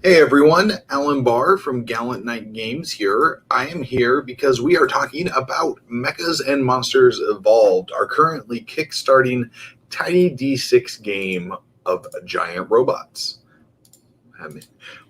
Hey everyone, Alan Bahr from Gallant Knight Games here. I am here because we are talking about Mechas and Monsters Evolved, our currently kickstarting Tiny D6 game of giant robots.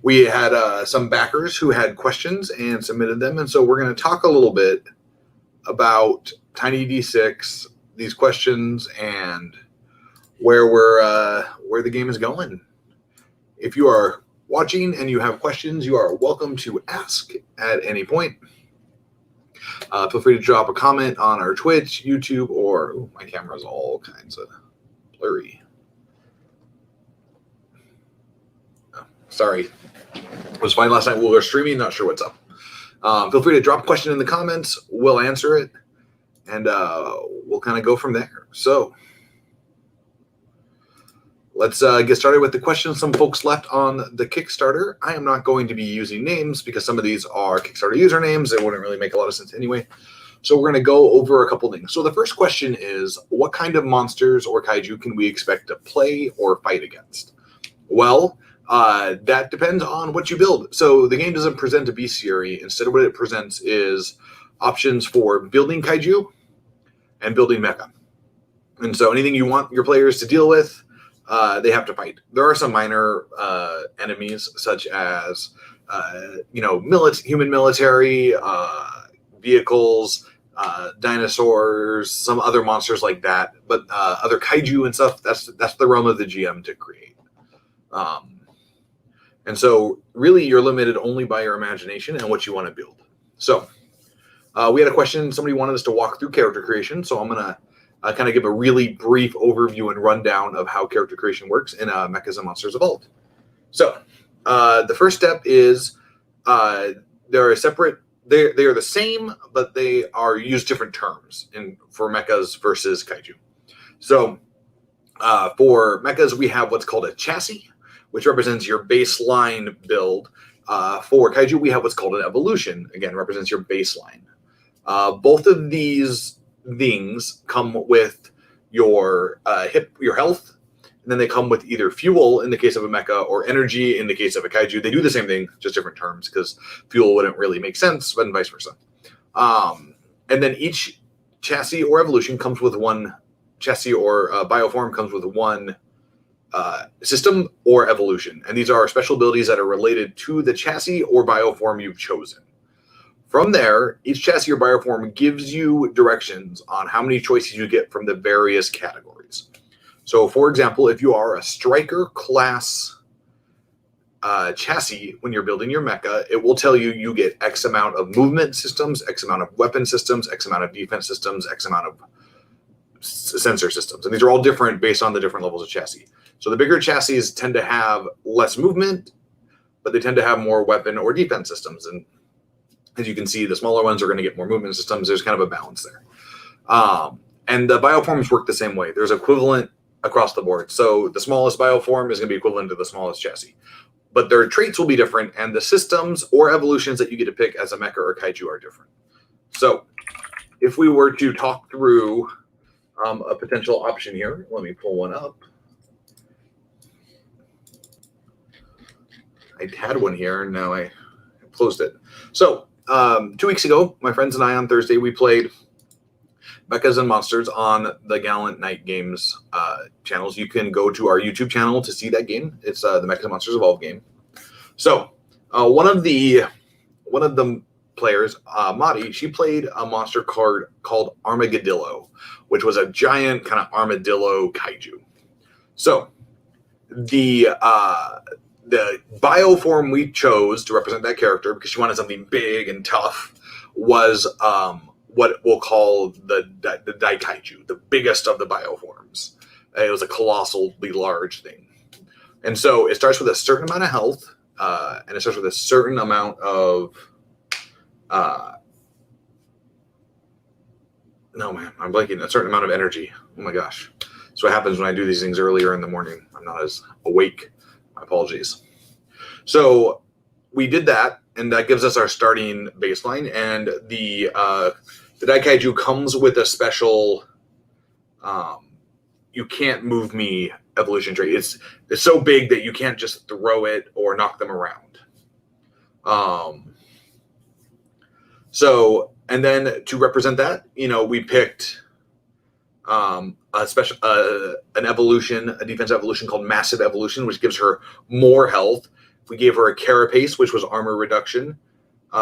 We had some backers who had questions and submitted them, and so we're going to talk a little bit about Tiny D6, these questions, and where the game is going. If you are watching and you have questions, you are welcome to ask at any point. Feel free to drop a comment on our Twitch, YouTube, or my camera's all kinds of blurry. Oh, sorry. It was fine last night. We were streaming, not sure what's up. Feel free to drop a question in the comments. We'll answer it, and we'll kind of go from there. So let's get started with the questions some folks left on the Kickstarter. I am not going to be using names because some of these are Kickstarter usernames. It wouldn't really make a lot of sense anyway. So we're going to go over a couple things. So the first question is, what kind of monsters or kaiju can we expect to play or fight against? Well, that depends on what you build. So the game doesn't present a bestiary. Instead, what it presents is options for building kaiju and building mecha. And so anything you want your players to deal with, they have to fight. There are some minor enemies, such as human military, vehicles, dinosaurs, some other monsters like that. But other kaiju and stuff, that's the realm of the GM to create. And so really you're limited only by your imagination and what you want to build. So we had a question. Somebody wanted us to walk through character creation. So I'm going to kind of give a really brief overview and rundown of how character creation works in Mechas and Monsters Evolved. So the first step is they're separate. They are the same, but they are used different terms for mechas versus kaiju. So for mechas, we have what's called a chassis, which represents your baseline build. For kaiju, we have what's called an evolution. Again, represents your baseline. Both of these things come with your health, and then they come with either fuel in the case of a mecha or energy in the case of a kaiju. They do the same thing, just different terms, because fuel wouldn't really make sense, but vice versa. And then each chassis or evolution comes with one chassis, or bioform comes with one system or evolution, and these are special abilities that are related to the chassis or bioform you've chosen. From there, each chassis or bioform gives you directions on how many choices you get from the various categories. So, for example, if you are a striker class chassis, when you're building your mecha, it will tell you you get X amount of movement systems, X amount of weapon systems, X amount of defense systems, X amount of sensor systems. And these are all different based on the different levels of chassis. So the bigger chassis tend to have less movement, but they tend to have more weapon or defense systems. And as you can see, the smaller ones are going to get more movement systems. There's kind of a balance there. And the bioforms work the same way. There's equivalent across the board. So the smallest bioform is going to be equivalent to the smallest chassis. But their traits will be different, and the systems or evolutions that you get to pick as a mecha or kaiju are different. So if we were to talk through a potential option here, let me pull one up. I had one here, and now I closed it. So 2 weeks ago, my friends and I on Thursday, we played Mechas and Monsters on the Gallant Knight Games channels. You can go to our YouTube channel to see that game. It's the Mechas and Monsters Evolved game. So one of the players, Madi, she played a monster card called Armadillo, which was a giant kind of armadillo kaiju. So the bioform we chose to represent that character, because she wanted something big and tough, was what we'll call the Daikaiju, the biggest of the bioforms. It was a colossally large thing. And so it starts with a certain amount of health, and it starts with a certain amount of... no, man, I'm blanking. A certain amount of energy. Oh, my gosh. That's what happens when I do these things earlier in the morning. I'm not as awake. My apologies. So we did that, and that gives us our starting baseline. And the Daikaiju comes with a special "you can't move me" evolution trait. It's so big that you can't just throw it or knock them around. So, and then to represent that, we picked a special an evolution, a defense evolution called Massive Evolution, which gives her more health. We gave her a Carapace, which was armor reduction.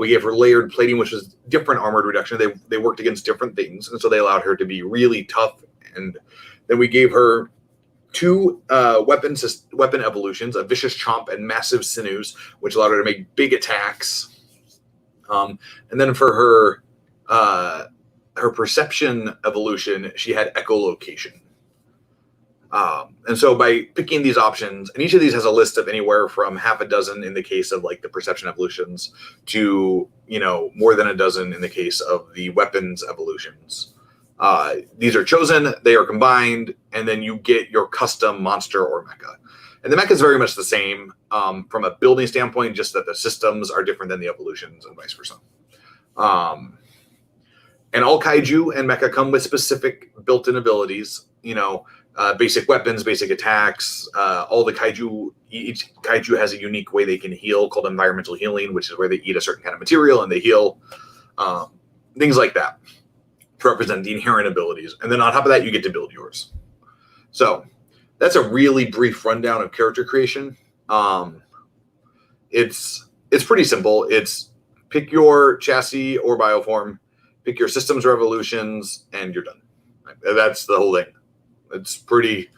We gave her Layered Plating, which was different armored reduction. They worked against different things, and so they allowed her to be really tough. And then we gave her two weapon evolutions, a Vicious Chomp and Massive Sinews, which allowed her to make big attacks. And then for her Perception evolution, she had Echolocation. And so by picking these options, and each of these has a list of anywhere from half a dozen in the case of like the Perception evolutions to, more than a dozen in the case of the weapons evolutions. These are chosen, they are combined, and then you get your custom monster or mecha. And the mecha is very much the same from a building standpoint, just that the systems are different than the evolutions and vice versa. And all kaiju and mecha come with specific built-in abilities, basic weapons, basic attacks. All the kaiju, each kaiju has a unique way they can heal called environmental healing, which is where they eat a certain kind of material and they heal. Things like that to represent the inherent abilities. And then on top of that, you get to build yours. So that's a really brief rundown of character creation. It's pretty simple. It's pick your chassis or bioform, pick your systems or evolutions, and you're done. That's the whole thing. It's pretty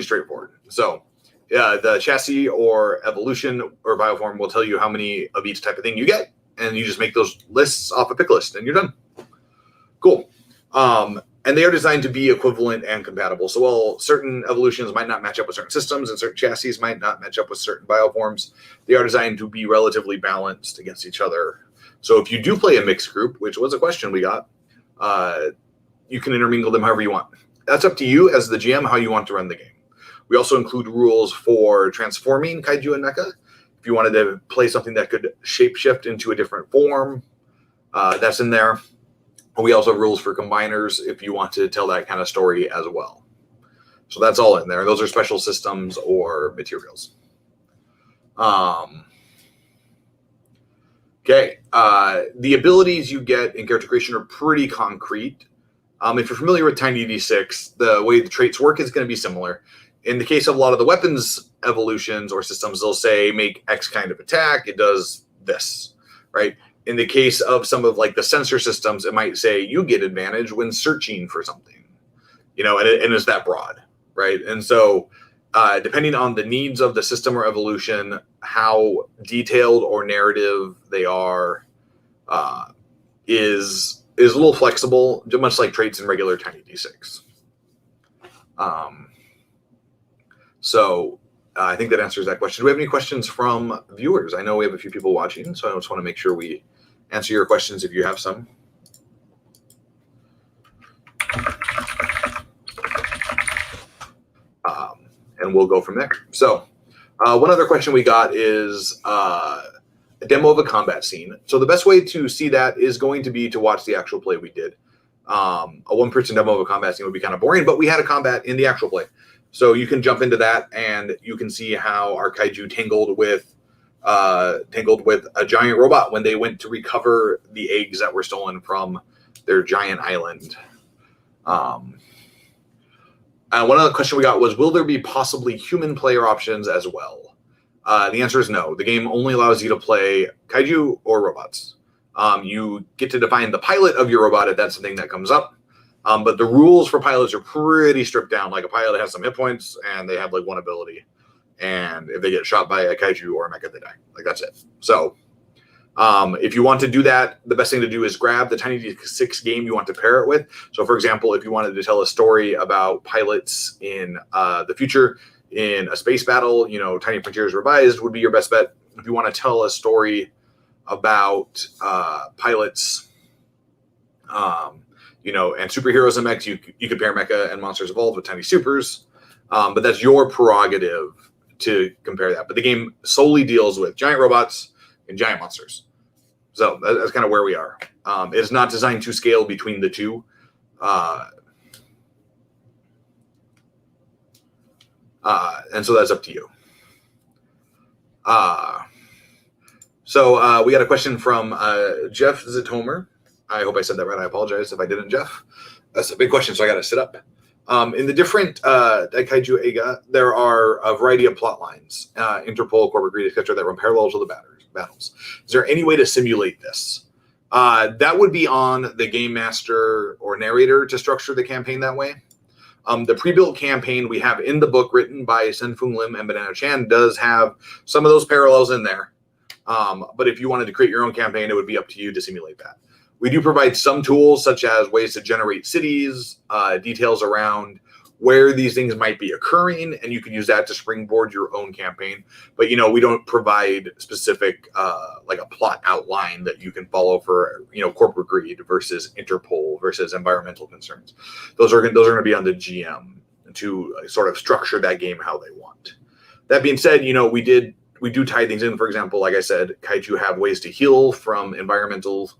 straightforward. So the chassis or evolution or bioform will tell you how many of each type of thing you get, and you just make those lists off a pick list, and you're done. Cool. And they are designed to be equivalent and compatible. So while certain evolutions might not match up with certain systems and certain chassis might not match up with certain bioforms, they are designed to be relatively balanced against each other. So if you do play a mixed group, which was a question we got, you can intermingle them however you want. That's up to you as the GM how you want to run the game. We also include rules for transforming kaiju and mecha. If you wanted to play something that could shapeshift into a different form, that's in there. We also have rules for combiners if you want to tell that kind of story as well. So that's all in there. Those are special systems or materials. Okay. The abilities you get in character creation are pretty concrete. If you're familiar with Tiny D6, the way the traits work is going to be similar. In the case of a lot of the weapons evolutions or systems, they'll say make X kind of attack. It does this, right? In the case of some of like the sensor systems, it might say you get advantage when searching for something, and it's that broad, right? And so depending on the needs of the system or evolution, how detailed or narrative they are is a little flexible, much like traits in regular Tiny D6. So I think that answers that question. Do we have any questions from viewers? I know we have a few people watching, so I just want to make sure we answer your questions if you have some. And we'll go from there. So one other question we got is a demo of a combat scene. So the best way to see that is going to be to watch the actual play we did. A one-person demo of a combat scene would be kind of boring, but we had a combat in the actual play. So you can jump into that and you can see how our kaiju tangled with a giant robot when they went to recover the eggs that were stolen from their giant island. One other question we got was, will there be possibly human player options as well? The answer is no. The game only allows you to play kaiju or robots. You get to define the pilot of your robot if that's something that comes up. But the rules for pilots are pretty stripped down. Like a pilot has some hit points and they have like one ability. And if they get shot by a kaiju or a mecha, they die. Like that's it. So if you want to do that, the best thing to do is grab the Tiny D6 game you want to pair it with. So for example, if you wanted to tell a story about pilots in the future in a space battle, Tiny Frontiers Revised would be your best bet. If you want to tell a story about pilots, and superheroes and mechs, you could pair Mecha and Monsters Evolved with Tiny Supers, but that's your prerogative to compare that. But the game solely deals with giant robots and giant monsters. So that's kind of where we are. It is not designed to scale between the two. And so that's up to you. So we got a question from Jeff Zitomer. I hope I said that right. I apologize if I didn't, Jeff. That's a big question, so I got to sit up. In the different Kaiju Eiga, there are a variety of plot lines, Interpol, corporate greed, etc., that run parallel to the battles. Is there any way to simulate this? That would be on the game master or narrator to structure the campaign that way. The pre-built campaign we have in the book written by Senfung Lim and Banana Chan does have some of those parallels in there. But if you wanted to create your own campaign, it would be up to you to simulate that. We do provide some tools, such as ways to generate cities, details around where these things might be occurring, and you can use that to springboard your own campaign. But, we don't provide specific, like a plot outline that you can follow for, corporate greed versus Interpol versus environmental concerns. Those are going to be on the GM to sort of structure that game how they want. That being said, we do tie things in. For example, like I said, Kaiju have ways to heal from environmental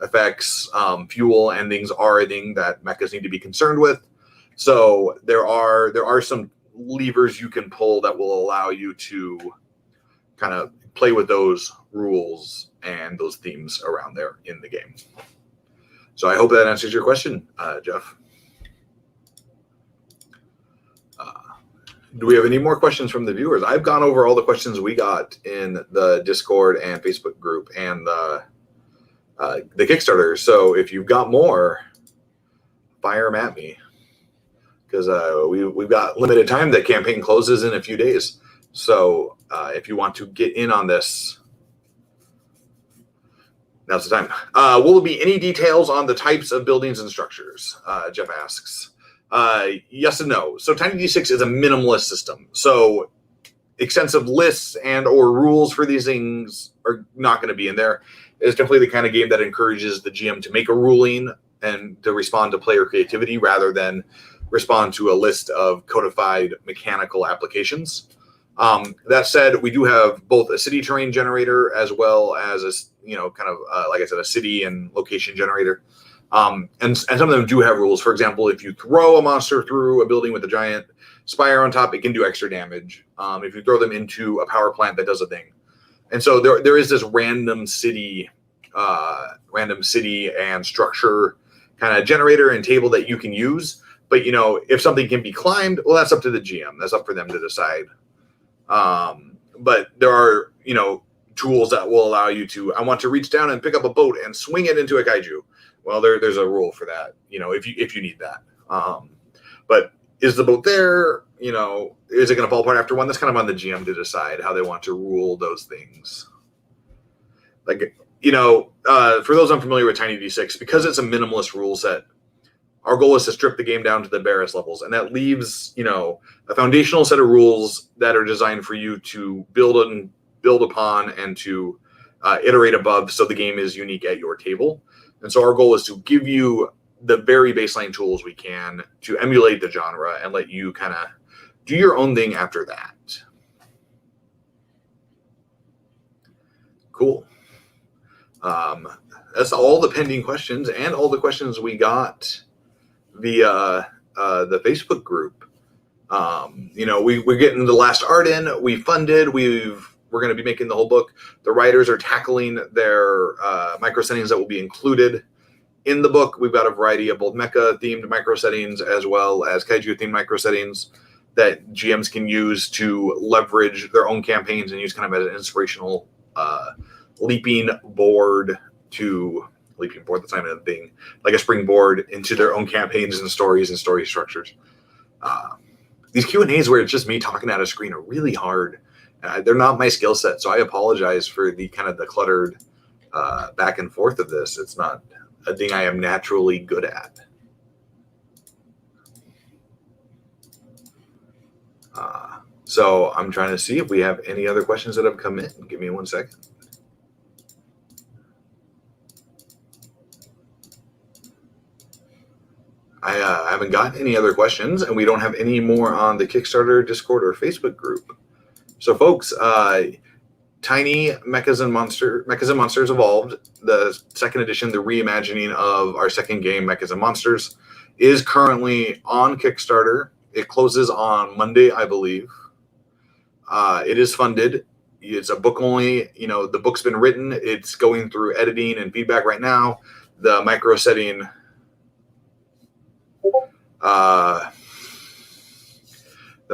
effects. Fuel and things are a thing that mechas need to be concerned with. So there are some levers you can pull that will allow you to kind of play with those rules and those themes around there in the game. So I hope that answers your question, Jeff. Do we have any more questions from the viewers? I've gone over all the questions we got in the Discord and Facebook group and the Kickstarter. So if you've got more, fire them at me. Because we've got limited time. The campaign closes in a few days. So if you want to get in on this, now's the time. Will there be any details on the types of buildings and structures? Jeff asks. Yes and no. So Tiny D6 is a minimalist system. So extensive lists and or rules for these things are not going to be in there. It's definitely the kind of game that encourages the GM to make a ruling and to respond to player creativity rather than respond to a list of codified mechanical applications. That said, we do have both a city terrain generator as well as like I said, a city and location generator. And some of them do have rules. For example, if you throw a monster through a building with a giant spire on top, it can do extra damage. If you throw them into a power plant, that does a thing. And so there is this random city and structure kind of generator and table that you can use. But, if something can be climbed, well, that's up to the GM. That's up for them to decide. But there are, tools that will allow you to, I want to reach down and pick up a boat and swing it into a kaiju. Well, there's a rule for that, if you need that. But is the boat there? Is it going to fall apart after one? That's kind of on the GM to decide how they want to rule those things. Like, for those unfamiliar with Tiny D6, because it's a minimalist rule set, our goal is to strip the game down to the barest levels. And that leaves, a foundational set of rules that are designed for you to build upon and to iterate above so the game is unique at your table. And so our goal is to give you the very baseline tools we can to emulate the genre and let you kind of do your own thing after that. Cool. That's all the pending questions and all the questions we got via the Facebook group. We're getting the last art in. We funded. We're going to be making the whole book. The writers are tackling their micro settings that will be included in the book. We've got a variety of both mecha themed micro settings as well as kaiju themed micro settings that GMs can use to leverage their own campaigns and use kind of as an inspirational leaping board, that's not even a thing, like a springboard into their own campaigns and stories and story structures. These Q&As where it's just me talking at a screen are really hard. They're not my skill set, so I apologize for the kind of the cluttered back and forth of this. It's not a thing I am naturally good at. So I'm trying to see if we have any other questions that have come in. Give me 1 second. I haven't gotten any other questions, and we don't have any more on the Kickstarter, Discord, or Facebook group. So, folks, Tiny Mechas and Monsters Evolved, the second edition, the reimagining of our second game, Mechas and Monsters, is currently on Kickstarter It closes on Monday, I believe. It is funded. It's a book only. You know, the book's been written. It's going through editing and feedback right now. The micro setting, the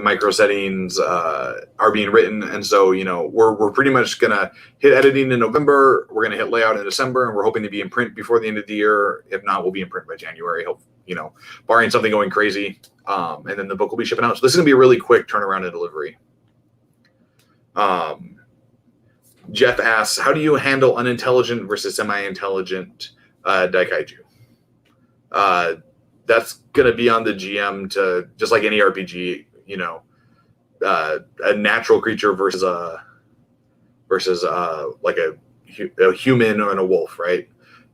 micro settings are being written, and so you know we're pretty much gonna hit editing in November. We're gonna hit layout in December, and we're hoping to be in print before the end of the year. If not, we'll be in print by January. Hope, you know, barring something going crazy, and then the book will be shipping out. So this is gonna be a really quick turnaround and delivery. Jeff asks, how do you handle unintelligent versus semi-intelligent Daikaiju? That's going to be on the GM to, just like any RPG, you know, a natural creature versus like a human and a wolf, right?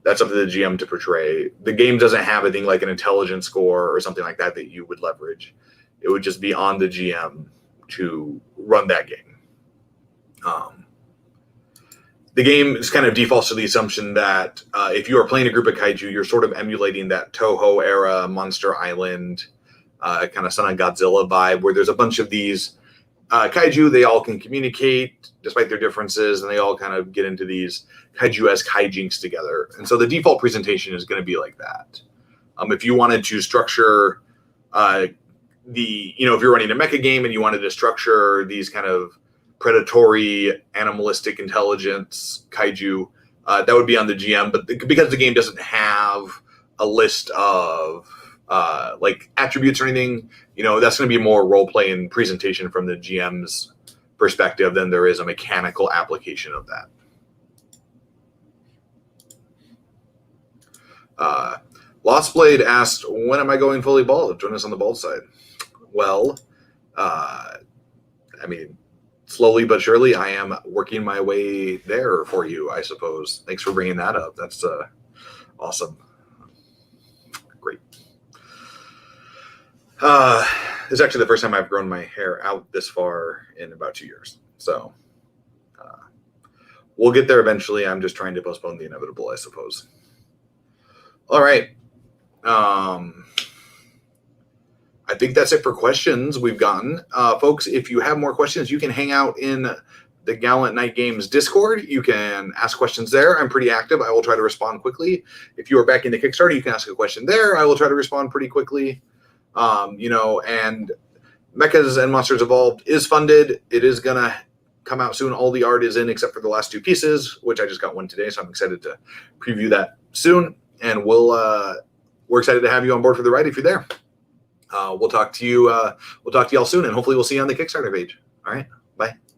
That's up to the GM to portray. The game doesn't have a thing like an intelligence score or something like that that you would leverage. It would just be on the GM to run that game. The game is kind of defaults to the assumption that if you are playing a group of kaiju, you're sort of emulating that Toho era Monster Island kind of Son of Godzilla vibe, where there's a bunch of these kaiju. They all can communicate despite their differences, and they all kind of get into these kaiju-esque hijinks together. And so the default presentation is going to be like that. If you wanted to structure if you're running a mecha game and you wanted to structure these kind of predatory, animalistic intelligence kaiju, that would be on the GM. But because the game doesn't have a list of like attributes or anything, you know, that's going to be more role play and presentation from the GM's perspective than there is a mechanical application of that. Lost Blade asked, when am I going fully bald? Join us on the bald side. Well, I mean, slowly but surely, I am working my way there for you, I suppose. Thanks for bringing that up. That's awesome. Great. It's actually the first time I've grown my hair out this far in about 2 years. So we'll get there eventually. I'm just trying to postpone the inevitable, I suppose. All right. I think that's it for questions we've gotten. Folks, if you have more questions, you can hang out in the Gallant Night Games Discord. You can ask questions there. I'm pretty active. I will try to respond quickly. If you are back in the Kickstarter, you can ask a question there. I will try to respond pretty quickly. And Mechas and Monsters Evolved is funded. It is going to come out soon. All the art is in except for the last 2 pieces, which I just got one today, so I'm excited to preview that soon. And we're excited to have you on board for the ride if you're there. We'll talk to you. We'll talk to y'all soon, and hopefully we'll see you on the Kickstarter page. All right. Bye.